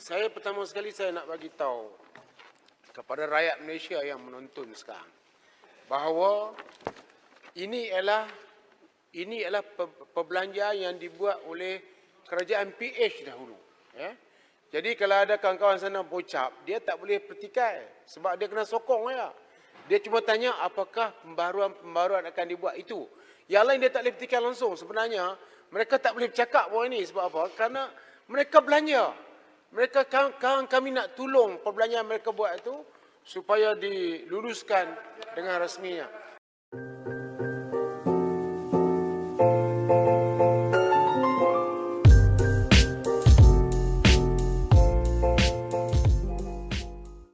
Saya pertama sekali saya nak bagi tahu kepada rakyat Malaysia yang menonton sekarang bahawa ini adalah perbelanjaan yang dibuat oleh kerajaan PH dahulu. Ya. Jadi kalau ada kawan-kawan sana bocap, dia tak boleh pertikai sebab dia kena sokong ya. Dia cuma tanya apakah pembaruan akan dibuat itu. Yang lain dia tak boleh pertikai langsung. Sebenarnya mereka tak boleh bercakap bahawa ini sebab apa? Kerana mereka belanja. Mereka kami nak tolong perbelanjaan mereka buat itu supaya diluluskan dengan rasminya.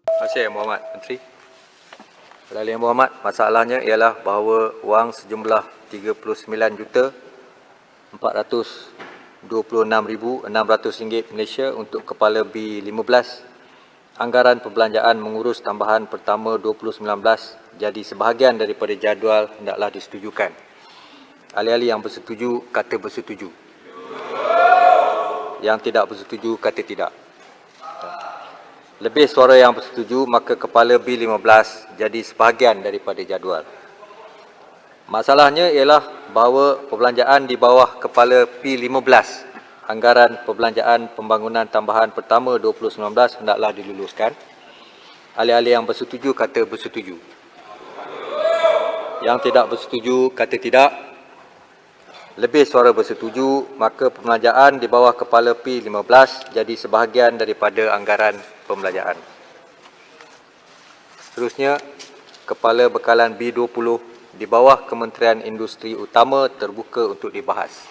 Terima kasih Muhammad Menteri. Lalu Yang Muhammad, masalahnya ialah bahawa wang sejumlah RM39,426,600 Malaysia untuk kepala B15 anggaran perbelanjaan mengurus tambahan pertama 2019 jadi sebahagian daripada jadual hendaklah disetujukan. Ahli-ahli yang bersetuju kata bersetuju. Yang tidak bersetuju kata tidak. Lebih suara yang bersetuju, maka kepala B15 jadi sebahagian daripada jadual. Masalahnya ialah bahawa perbelanjaan di bawah kepala P15 anggaran perbelanjaan pembangunan tambahan pertama 2019 hendaklah diluluskan. Ahli-ahli yang bersetuju kata bersetuju. Yang tidak bersetuju kata tidak. Lebih suara bersetuju, maka perbelanjaan di bawah kepala P15 jadi sebahagian daripada anggaran pembelanjaan. Seterusnya, kepala bekalan B20 di bawah Kementerian Industri Utama terbuka untuk dibahas.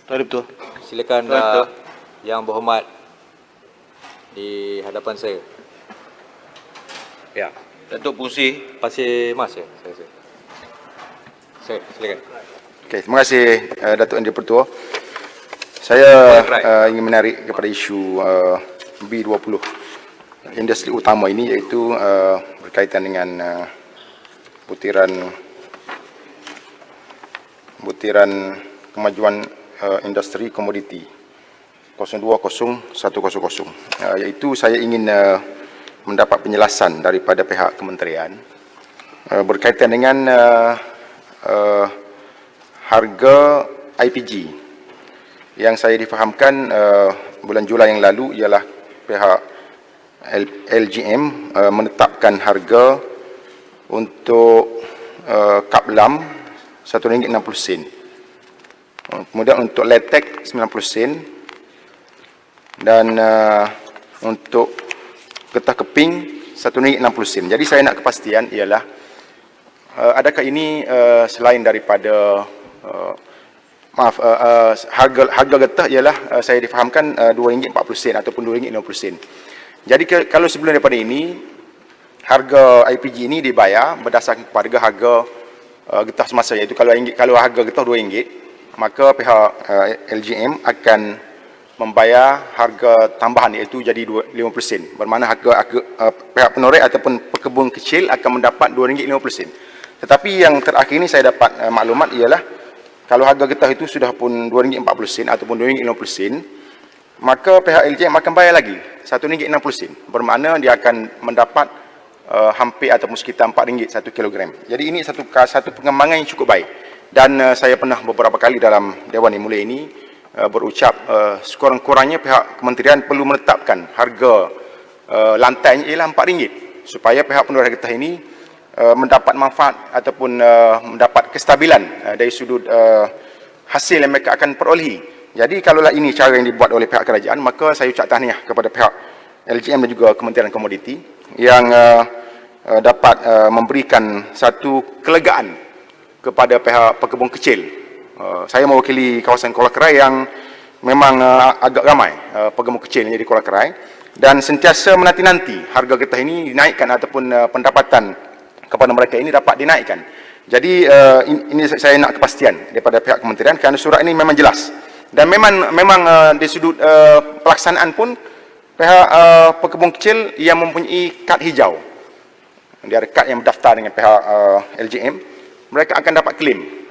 Betul. Silakan Yang Berhormat di hadapan saya. Ya. Datuk Pusi. Pasir Mas ya. Saya silakan. Okey, terima kasih Datuk Yang di-Pertua. Saya ingin menarik kepada isu B20 industri utama ini, iaitu berkaitan dengan butiran kemajuan industri komoditi 020100, iaitu saya ingin mendapat penjelasan daripada pihak kementerian berkaitan dengan harga IPG yang saya difahamkan bulan Julai yang lalu ialah pihak LGM menetapkan harga untuk kap lam RM1.60. Kemudian untuk letek 90 sen dan untuk getah keping RM1.60. Jadi saya nak kepastian ialah adakah ini selain daripada harga getah ialah saya difahamkan RM2.40 ataupun RM2.50. Jadi kalau sebelum daripada ini harga IPG ini dibayar berdasarkan kepada harga getah semasa, iaitu kalau harga getah RM2, maka pihak LGM akan membayar harga tambahan iaitu jadi 50 sen. Bermakna pihak penoreh ataupun pekebun kecil akan mendapat RM2.50. Tetapi yang terakhir ini saya dapat maklumat ialah kalau harga getah itu sudah pun RM2.40 ataupun RM2.50, maka pihak LGM akan bayar lagi RM1.60. Bermakna dia akan mendapat hampir ataupun sekitar RM4 1 kilogram. Jadi ini satu pengembangan yang cukup baik. Dan saya pernah beberapa kali dalam Dewan Yang Mulia ini berucap sekurang-kurangnya pihak kementerian perlu menetapkan harga lantainya ialah RM4 supaya pihak penoreh getah ini mendapat manfaat ataupun mendapat kestabilan dari sudut hasil yang mereka akan perolehi. Jadi kalaulah ini cara yang dibuat oleh pihak kerajaan, maka saya ucap tahniah kepada pihak LGM dan juga Kementerian Komoditi yang dapat memberikan satu kelegaan kepada pihak pekebun kecil. Saya mewakili kawasan Kuala Kerai yang memang agak ramai pekebun kecil yang di Kuala Kerai dan sentiasa menanti-nanti harga getah ini dinaikkan ataupun pendapatan kepada mereka ini dapat dinaikkan. Jadi ini saya nak kepastian daripada pihak kementerian kerana surat ini memang jelas dan memang di sudut pelaksanaan pun pihak pekebun kecil yang mempunyai kad hijau, dia ada kad yang berdaftar dengan pihak LGM, mereka akan dapat klaim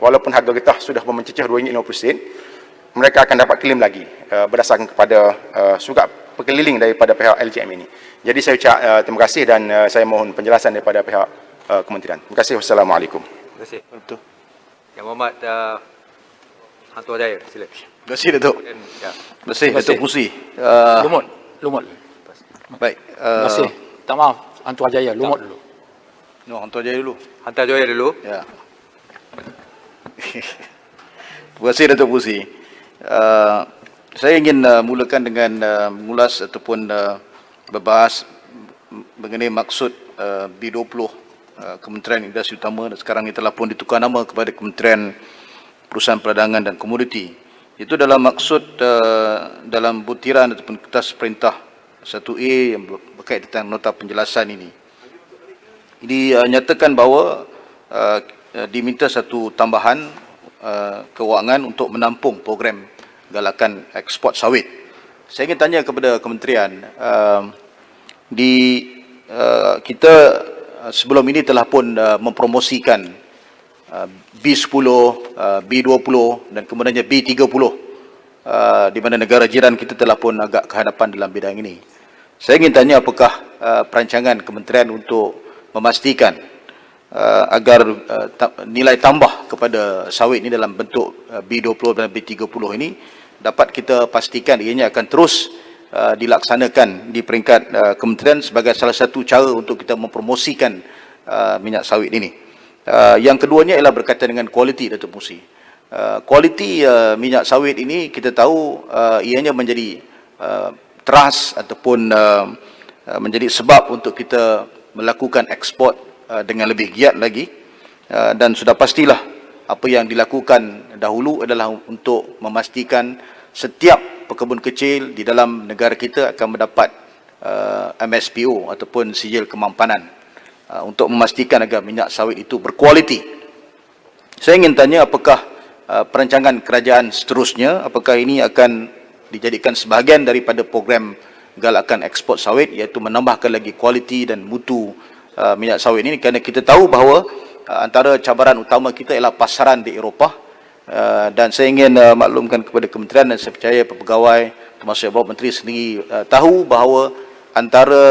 walaupun harga getah sudah mencecah RM2.50, mereka akan dapat klaim lagi berdasarkan kepada surat perkeliling daripada pihak LJM ini. Jadi saya ucap terima kasih dan saya mohon penjelasan daripada pihak kementerian. Terima kasih. Wassalamualaikum. Terima kasih. Betul. Yang Muhammad Hantu Jaya, sila. Terima kasih, Datuk. Ya. Terima kasih, Datuk Musi. Lumut. Baik. Terima kasih. Tak maaf, Antua Jaya, lumut dulu. No, hantar Jaya dulu. Hantar Jaya dulu. Ya. Terima kasih, Datuk Musi. Saya ingin mulakan dengan mengulas ataupun berbahas mengenai maksud B20 Kementerian Industri Utama, dan sekarang ini telah pun ditukar nama kepada Kementerian Perusahaan Perdagangan dan Komoditi. Itu dalam maksud dalam butiran ataupun kertas perintah 1A yang berkait tentang nota penjelasan ini. Ini nyatakan bahawa diminta satu tambahan kewangan untuk menampung program galakan ekspor sawit. Saya ingin tanya kepada kementerian, kita sebelum ini telah pun mempromosikan B10, B20 dan kemudiannya B30, di mana negara jiran kita telah pun agak kehadapan dalam bidang ini. Saya ingin tanya apakah perancangan kementerian untuk memastikan agar nilai tambah kepada sawit ini dalam bentuk B20 dan B30 ini dapat kita pastikan ianya akan terus dilaksanakan di peringkat kementerian sebagai salah satu cara untuk kita mempromosikan minyak sawit ini. Yang keduanya ialah berkaitan dengan kualiti, Datuk Musi. Kualiti minyak sawit ini kita tahu ianya menjadi trust ataupun menjadi sebab untuk kita melakukan ekspor dengan lebih giat lagi, dan sudah pastilah apa yang dilakukan dahulu adalah untuk memastikan setiap pekebun kecil di dalam negara kita akan mendapat MSPO ataupun sijil kemampanan untuk memastikan agar minyak sawit itu berkualiti. Saya ingin tanya apakah perancangan kerajaan seterusnya, apakah ini akan dijadikan sebahagian daripada program galakan ekspor sawit, iaitu menambahkan lagi kualiti dan mutu minyak sawit ini, kerana kita tahu bahawa antara cabaran utama kita ialah pasaran di Eropah. Dan saya ingin maklumkan kepada kementerian, dan saya percaya pegawai termasuk Bapak Menteri sendiri tahu bahawa antara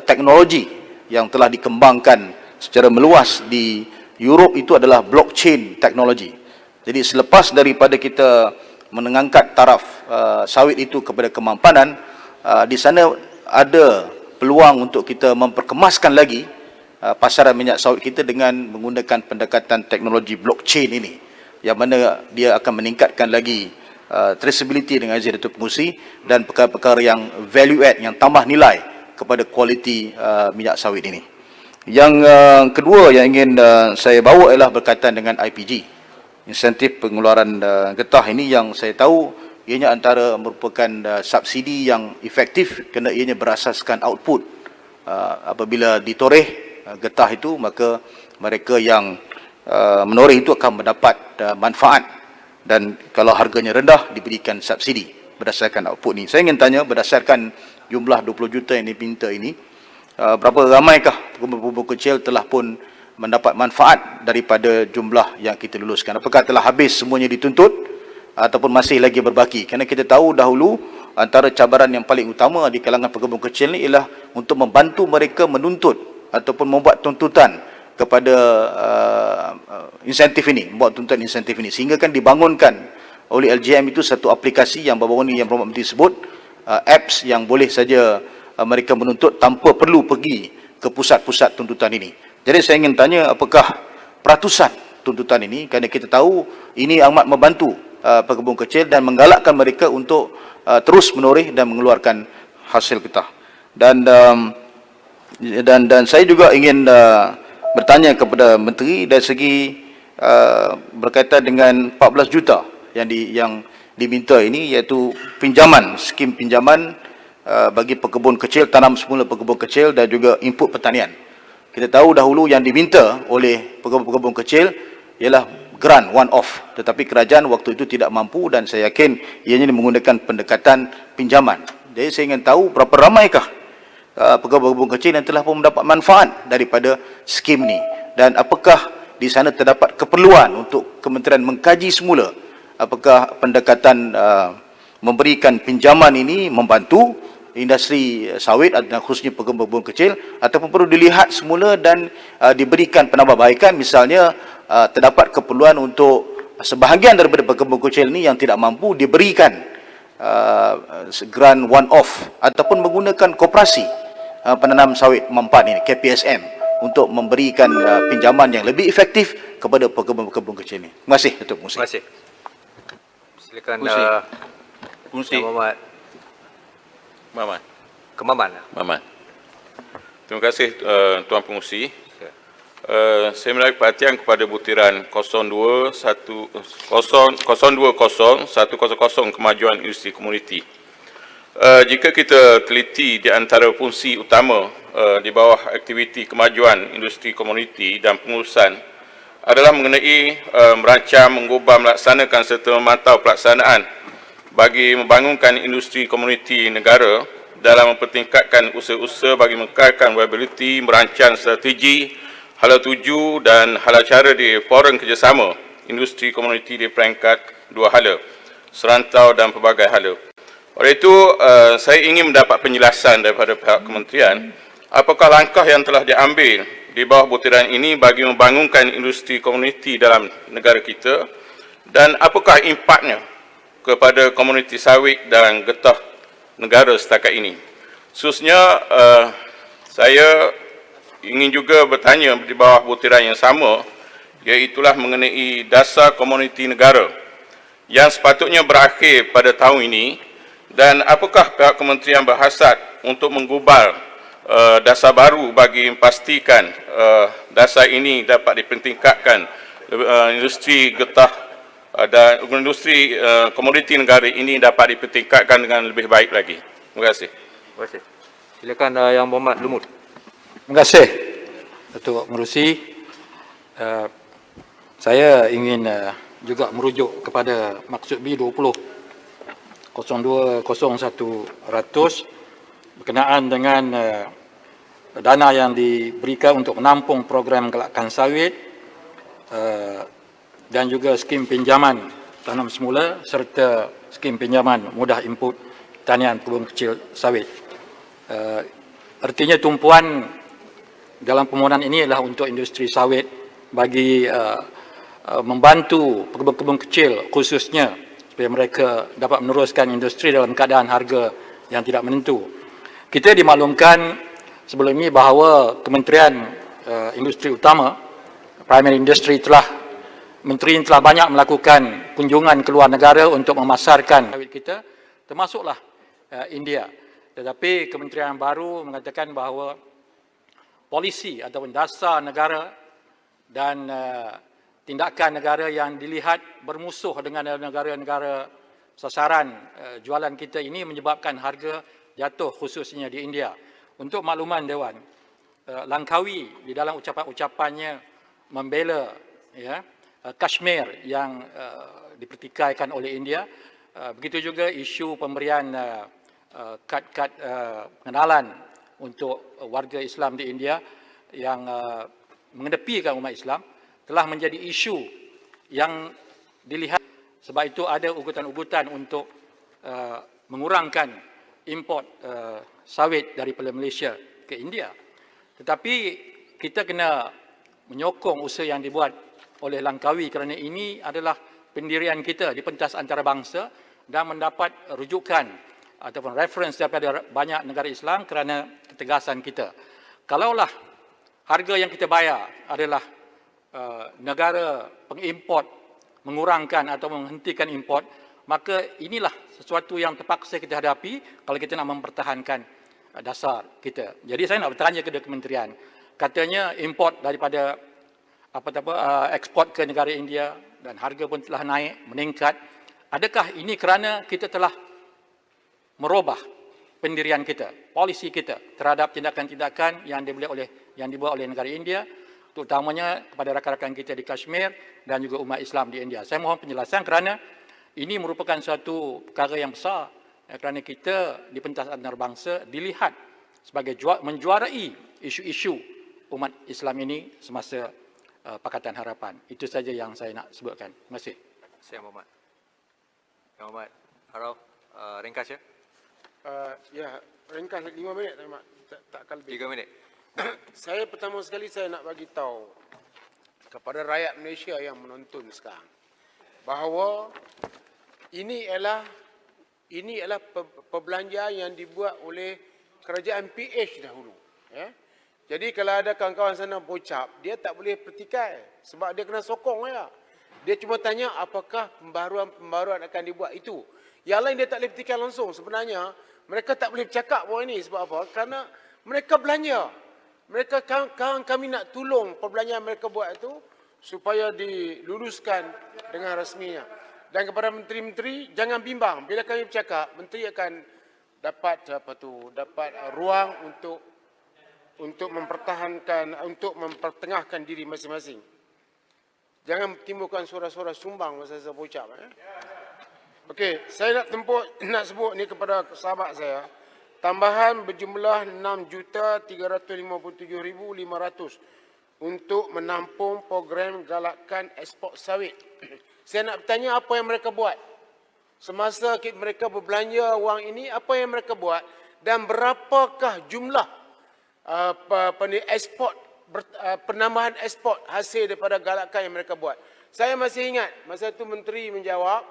teknologi yang telah dikembangkan secara meluas di Europe itu adalah blockchain teknologi. Jadi selepas daripada kita mengangkat taraf sawit itu kepada kemampanan, di sana ada peluang untuk kita memperkemaskan lagi pasaran minyak sawit kita dengan menggunakan pendekatan teknologi blockchain ini, yang mana dia akan meningkatkan lagi traceability dengan izin Datuk Pengerusi dan perkara-perkara yang value add, yang tambah nilai kepada kualiti minyak sawit ini. Yang kedua yang ingin saya bawa ialah berkaitan dengan IPG, insentif pengeluaran getah ini, yang saya tahu ianya antara merupakan subsidi yang efektif kerana ianya berasaskan output. Apabila ditoreh getah itu, maka mereka yang menoreh itu akan mendapat manfaat, dan kalau harganya rendah diberikan subsidi berdasarkan output ini. Saya ingin tanya, berdasarkan jumlah 20 juta yang diminta ini, berapa ramaikah pekebun kecil telah pun mendapat manfaat daripada jumlah yang kita luluskan? Apakah telah habis semuanya dituntut ataupun masih lagi berbaki? Kerana kita tahu dahulu antara cabaran yang paling utama di kalangan pekebun kecil ini ialah untuk membantu mereka menuntut ataupun membuat tuntutan kepada insentif ini, membuat tuntutan insentif ini, sehingga kan dibangunkan oleh LJM itu satu aplikasi yang baru-baru ini yang Bapak Menteri sebut, apps yang boleh saja mereka menuntut tanpa perlu pergi ke pusat-pusat tuntutan ini. Jadi saya ingin tanya apakah peratusan tuntutan ini, kerana kita tahu ini amat membantu pekebun kecil dan menggalakkan mereka untuk terus menoreh dan mengeluarkan hasil getah. Dan saya juga ingin bertanya kepada Menteri dari segi berkaitan dengan 14 juta yang diminta ini, iaitu pinjaman, skim pinjaman bagi pekebun kecil, tanam semula pekebun kecil dan juga input pertanian. Kita tahu dahulu yang diminta oleh pekebun kecil ialah grant one off, tetapi kerajaan waktu itu tidak mampu, dan saya yakin ianya menggunakan pendekatan pinjaman. Jadi saya ingin tahu berapa ramaikah pekebun kecil yang telah pun mendapat manfaat daripada skim ini, dan apakah di sana terdapat keperluan untuk kementerian mengkaji semula apakah pendekatan memberikan pinjaman ini membantu industri sawit dan khususnya pekebun kecil, ataupun perlu dilihat semula dan diberikan penambahbaikan, misalnya terdapat keperluan untuk sebahagian daripada pekebun kecil ini yang tidak mampu diberikan grant one off ataupun menggunakan koperasi penanam sawit manfaat ini, KPSM, untuk memberikan pinjaman yang lebih efektif kepada pekebun kecil ini. Terima kasih, Datuk Pengerusi. Terima kasih. Silakan Pengerusi. Muhammad Maman. Kemaman. Maman. Terima kasih Tuan Pengerusi. Saya menarik perhatian kepada butiran 020100 kemajuan industri komuniti. Jika kita teliti di antara fungsi utama di bawah aktiviti kemajuan industri komuniti dan pengurusan adalah mengenai merancang, mengubah, melaksanakan serta memantau pelaksanaan bagi membangunkan industri komuniti negara dalam mempertingkatkan usaha-usaha bagi mengekalkan viability, merancang strategi, hala tuju dan hala cara di forum kerjasama industri komuniti di peringkat dua hala, serantau dan pelbagai hala. Oleh itu, saya ingin mendapat penjelasan daripada pihak kementerian, apakah langkah yang telah diambil di bawah butiran ini bagi membangunkan industri komuniti dalam negara kita, dan apakah impaknya kepada komuniti sawit dan getah negara setakat ini. Khususnya, saya ingin juga bertanya di bawah butiran yang sama, iaitulah mengenai dasar komuniti negara yang sepatutnya berakhir pada tahun ini, dan apakah pihak kementerian berhasrat untuk menggubal dasar baru bagi memastikan dasar ini dapat dipertingkatkan, industri getah dan industri komoditi negara ini dapat dipertingkatkan dengan lebih baik lagi. Terima kasih. Terima kasih. Silakan Yang Muhammad Lumut. Terima kasih, Datuk Pengerusi. Saya ingin juga merujuk kepada maksud B20 020100 berkenaan dengan dana yang diberikan untuk menampung program galakan sawit dan juga skim pinjaman tanam semula serta skim pinjaman mudah input tanian pekebun kecil sawit. Artinya tumpuan dalam permohonan ini adalah untuk industri sawit bagi membantu pekebun-pekebun kecil khususnya supaya mereka dapat meneruskan industri dalam keadaan harga yang tidak menentu. Kita dimaklumkan sebelum ini bahawa Kementerian Industri Utama, Primary Industry Menteri telah banyak melakukan kunjungan ke luar negara untuk memasarkan sawit kita, termasuklah India. Tetapi kementerian baru mengatakan bahawa polisi ataupun dasar negara dan tindakan negara yang dilihat bermusuh dengan negara-negara sasaran jualan kita ini menyebabkan harga jatuh khususnya di India. Untuk makluman Dewan, Langkawi di dalam ucapan-ucapannya membela Kashmir yang dipertikaikan oleh India, begitu juga isu pemberian kad-kad pengenalan untuk warga Islam di India yang mengedepikan umat Islam telah menjadi isu yang dilihat. Sebab itu ada ugutan-ugutan untuk mengurangkan import sawit daripada Malaysia ke India. Tetapi kita kena menyokong usaha yang dibuat oleh Langkawi kerana ini adalah pendirian kita di pentas antarabangsa dan mendapat rujukan ataupun reference daripada banyak negara Islam kerana ketegasan kita. Kalaulah harga yang kita bayar adalah negara pengimport mengurangkan atau menghentikan import, maka inilah sesuatu yang terpaksa kita hadapi kalau kita nak mempertahankan dasar kita. Jadi saya nak bertanya kepada kementerian, katanya import daripada ekspor ke negara India dan harga pun telah naik, meningkat. Adakah ini kerana kita telah merubah pendirian kita, polisi kita terhadap tindakan-tindakan yang dibuat oleh negara India, terutamanya kepada rakan-rakan kita di Kashmir dan juga umat Islam di India? Saya mohon penjelasan kerana ini merupakan suatu perkara yang besar kerana kita di pentas antarabangsa dilihat sebagai menjuarai isu-isu umat Islam ini semasa Pakatan Harapan. Itu saja yang saya nak sebutkan. Terima kasih. Saya Muhammad. Yang Amat Arau, ringkas ya? Ya, ringkas 5 minit tak, Mak. Takkan lebih. 3 minit. Saya pertama sekali saya nak bagi tahu kepada rakyat Malaysia yang menonton sekarang bahawa ini adalah perbelanjaan yang dibuat oleh kerajaan PH dahulu. Ya. Jadi kalau ada kawan-kawan sana bocap, dia tak boleh pertikai sebab dia kena sokong ya. Dia cuma tanya apakah pembaruan akan dibuat itu. Yang lain dia tak boleh pertikai langsung. Sebenarnya mereka tak boleh bercakap bahawa ini sebab apa? Kerana mereka belanja. Mereka kami nak tolong perbelanjaan mereka buat itu supaya diluluskan dengan rasminya. Dan kepada menteri-menteri jangan bimbang bila kami bercakap, menteri akan dapat ruang untuk mempertengahkan diri masing-masing. Jangan timbulkan suara-suara sumbang masa saya bocap. Okey, saya nak sebut ni kepada sahabat saya. Tambahan berjumlah 6,357,500 untuk menampung program galakan ekspor sawit. Saya nak bertanya apa yang mereka buat. Semasa mereka berbelanja wang ini, apa yang mereka buat dan berapakah jumlah penambahan ekspor hasil daripada galakan yang mereka buat. Saya masih ingat masa itu menteri berjawab,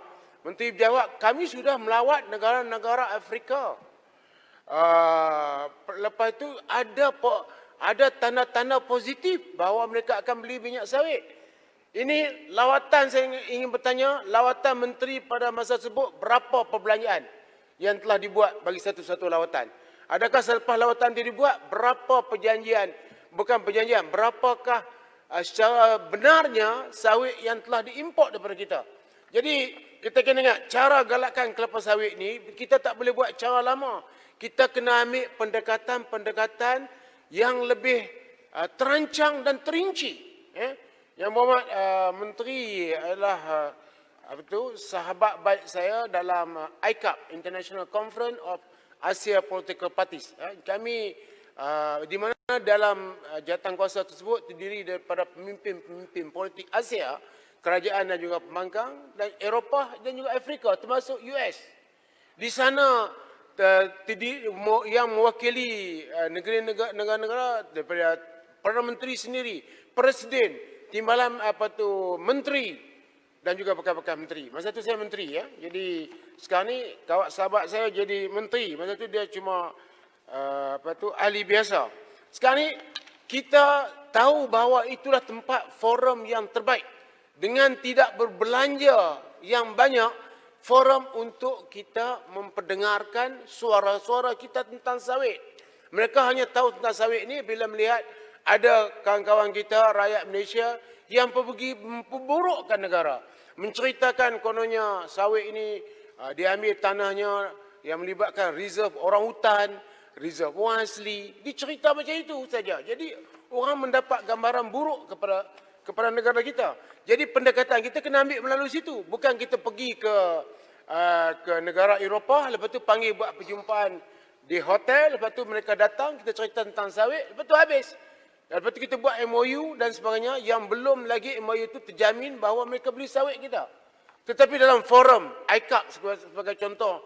kami sudah melawat negara-negara Afrika. Lepas itu ada tanda-tanda positif bahawa mereka akan beli minyak sawit. Ini lawatan, saya ingin bertanya, lawatan menteri pada masa tersebut berapa perbelanjaan yang telah dibuat bagi satu-satu lawatan? Adakah selepas lawatan itu dibuat, berapa berapakah secara benarnya sawit yang telah diimport daripada kita? Jadi, kita kena ingat, cara galakkan kelapa sawit ni, kita tak boleh buat cara lama. Kita kena ambil pendekatan-pendekatan yang lebih terancang dan terinci. Yang berhormat menteri adalah sahabat baik saya dalam ICAP, International Conference of Asia Political Parties. Kami di mana dalam jawatankuasa tersebut terdiri daripada pemimpin-pemimpin politik Asia, kerajaan dan juga pembangkang, dan Eropah dan juga Afrika termasuk US. Di sana yang mewakili negara-negara daripada Perdana Menteri sendiri, Presiden, timbalan menteri dan juga bekas-bekas menteri. Masa tu saya menteri ya. Jadi sekarang ni sahabat saya jadi menteri. Masa tu dia cuma ahli biasa. Sekarang ni kita tahu bahawa itulah tempat forum yang terbaik. Dengan tidak berbelanja yang banyak, forum untuk kita memperdengarkan suara-suara kita tentang sawit. Mereka hanya tahu tentang sawit ni bila melihat ada kawan-kawan kita, rakyat Malaysia yang pergi memperburukkan negara. Menceritakan kononnya sawit ini diambil tanahnya yang melibatkan reserve orang hutan, reserve orang asli. Dicerita macam itu saja. Jadi orang mendapat gambaran buruk kepada negara kita. Jadi pendekatan kita kena ambil melalui situ. Bukan kita pergi ke negara Eropah, lepas tu panggil buat perjumpaan di hotel, lepas tu mereka datang, kita cerita tentang sawit, lepas tu habis. Lepas tu kita buat MOU dan sebagainya yang belum lagi MOU itu terjamin bahawa mereka beli sawit kita. Tetapi dalam forum ICAP sebagai contoh,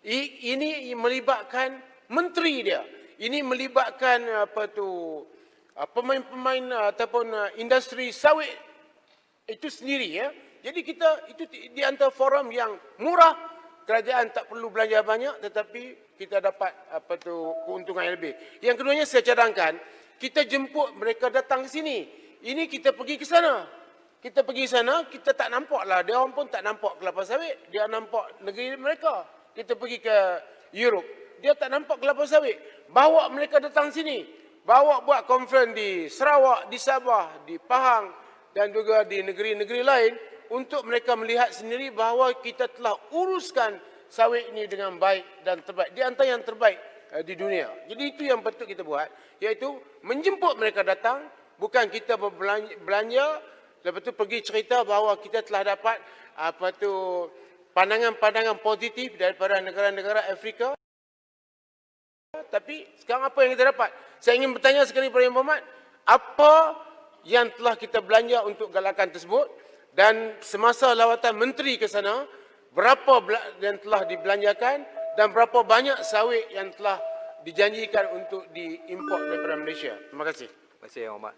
ini melibatkan menteri dia. Ini melibatkan pemain-pemain ataupun industri sawit itu sendiri ya. Jadi kita itu di antara forum yang murah, kerajaan tak perlu belanja banyak tetapi kita dapat keuntungan yang lebih. Yang keduanya saya cadangkan, kita jemput mereka datang ke sini. Ini kita pergi ke sana. Kita pergi sana, kita tak nampaklah. Dia orang pun tak nampak kelapa sawit. Dia nampak negeri mereka. Kita pergi ke Europe. Dia tak nampak kelapa sawit. Bawa mereka datang sini. Bawa buat conference di Sarawak, di Sabah, di Pahang dan juga di negeri-negeri lain untuk mereka melihat sendiri bahawa kita telah uruskan sawit ini dengan baik dan terbaik. Di antara yang terbaik di dunia. Jadi itu yang patut kita buat, iaitu menjemput mereka datang, bukan kita berbelanja, lepas tu pergi cerita bahawa kita telah dapat pandangan-pandangan positif daripada negara-negara Afrika. Tapi sekarang apa yang kita dapat? Saya ingin bertanya sekali kepada Yang Berhormat, apa yang telah kita belanja untuk galakan tersebut dan semasa lawatan menteri ke sana, yang telah dibelanjakan dan berapa banyak sawit yang telah dijanjikan untuk diimport daripada Malaysia. Terima kasih. Terima kasih Yang Berhormat.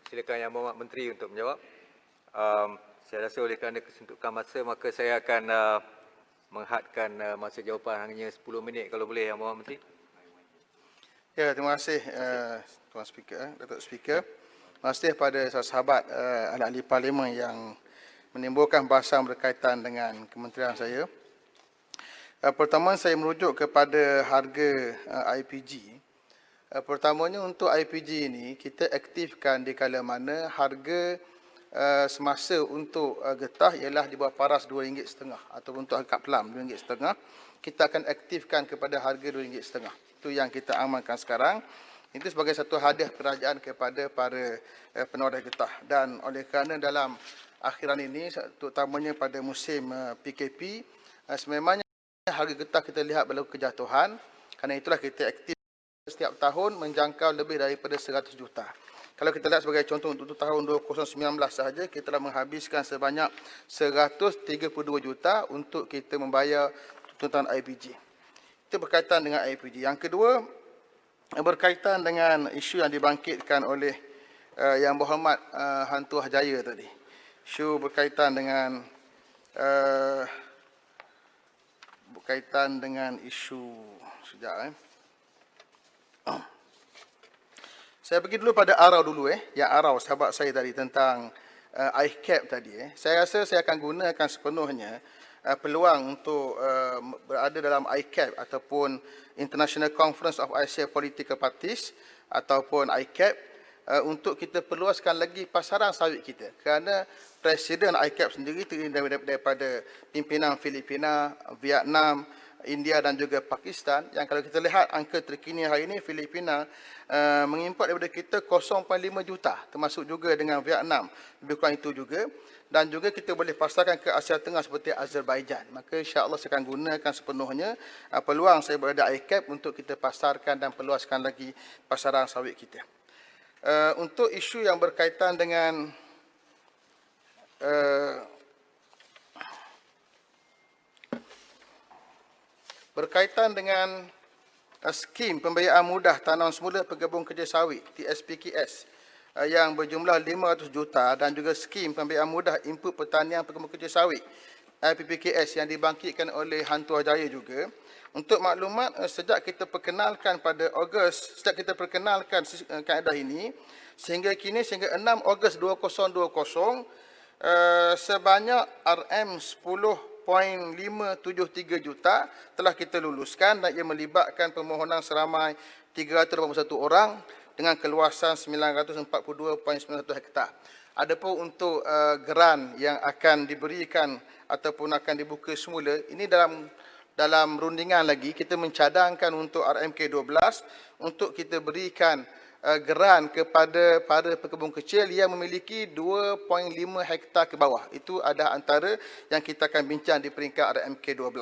Silakan Yang Berhormat Menteri untuk menjawab. Saya rasa oleh kerana kesuntukan masa, maka saya akan menghadkan masa jawapan hanya 10 minit kalau boleh Yang Berhormat Menteri. Ya, terima kasih Tuan Speaker, Datuk Speaker. Terima kasih kepada sahabat ahli Parlimen yang menimbulkan bahasan berkaitan dengan kementerian saya. Pertama, saya merujuk kepada harga IPG. Pertamanya untuk IPG ini, kita aktifkan di kala mana harga semasa untuk getah ialah di bawah paras RM2.5 atau untuk akad pelam RM2.5. Kita akan aktifkan kepada harga RM2.5. Itu yang kita amalkan sekarang. Itu sebagai satu hadiah kerajaan kepada para penoreh getah. Dan oleh kerana dalam akhiran ini, terutamanya pada musim PKP, sememangnya harga getah kita lihat berlaku kejatuhan. Kerana itulah kita aktif setiap tahun menjangkau lebih daripada 100 juta. Kalau kita lihat sebagai contoh untuk tahun 2019 sahaja, kita telah menghabiskan sebanyak 132 juta untuk kita membayar tuntutan IPG. Itu berkaitan dengan IPG. Yang kedua, berkaitan dengan isu yang dibangkitkan oleh Yang Berhormat Han Tuah Jaya tadi. Isu berkaitan dengan isu sekejap. Saya pergi dulu pada Arau dulu yang Arau sahabat saya tadi tentang ICAP tadi. Saya rasa saya akan gunakan sepenuhnya peluang untuk berada dalam ICAP ataupun International Conference of Asia Political Parties ataupun ICAP untuk kita perluaskan lagi pasaran sawit kita. Kerana Presiden ICAP sendiri terdiri daripada pimpinan Filipina, Vietnam, India dan juga Pakistan, yang kalau kita lihat angka terkini hari ini, Filipina mengimport daripada kita 0.5 juta, termasuk juga dengan Vietnam, lebih kurang itu juga. Dan juga kita boleh pasarkan ke Asia Tengah seperti Azerbaijan. Maka insya-Allah saya akan gunakan sepenuhnya peluang saya berada ICAP untuk kita pasarkan dan perluaskan lagi pasaran sawit kita. Untuk isu yang berkaitan dengan skim pembiayaan mudah tanam semula penggabung kerja sawit TSPKS yang berjumlah 500 juta dan juga skim pembiayaan mudah input pertanian penggabung kerja sawit PPKS yang dibangkitkan oleh Han Tuah Jaya juga. Untuk maklumat, sejak kita perkenalkan kaedah ini sehingga kini, sehingga 6 Ogos 2020, sebanyak RM10.573 juta telah kita luluskan dan ia melibatkan permohonan seramai 381 orang dengan keluasan 942.91 hektar. Adapun untuk geran yang akan diberikan ataupun akan dibuka semula, ini dalam rundingan lagi kita mencadangkan untuk RMK12 untuk kita berikan geran kepada para pekebun kecil yang memiliki 2.5 hektar ke bawah. Itu ada antara yang kita akan bincang di peringkat RMK12.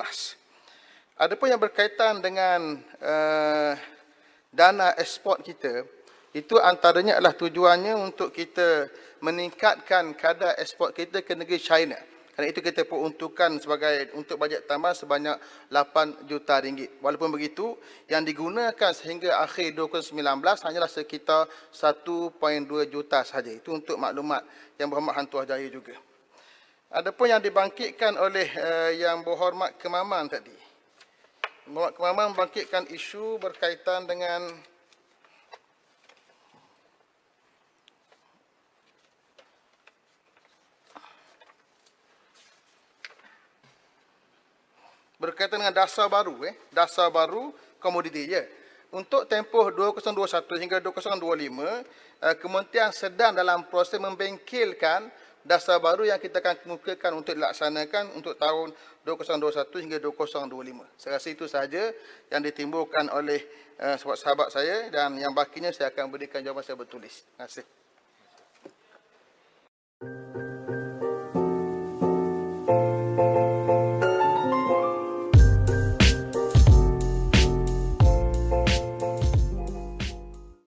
Adapun yang berkaitan dengan dana ekspor kita, itu antaranya adalah tujuannya untuk kita meningkatkan kadar ekspor kita ke negeri China. Kerana itu kita peruntukkan untuk bajet tambah sebanyak 8 juta ringgit. Walaupun begitu, yang digunakan sehingga akhir 2019 hanyalah sekitar 1.2 juta sahaja. Itu untuk maklumat Yang Berhormat Han Tuah Jaya juga. Adapun yang dibangkitkan oleh Yang Berhormat Kemaman tadi. Berhormat Kemaman membangkitkan isu berkaitan dengan dasar baru komoditi. Untuk tempoh 2021 hingga 2025, Kementerian sedang dalam proses membengkelkan dasar baru yang kita akan kemukakan untuk dilaksanakan untuk tahun 2021 hingga 2025. Saya rasa itu sahaja yang ditimbulkan oleh sahabat-sahabat saya, dan yang bakinya saya akan berikan jawapan saya bertulis. Terima kasih.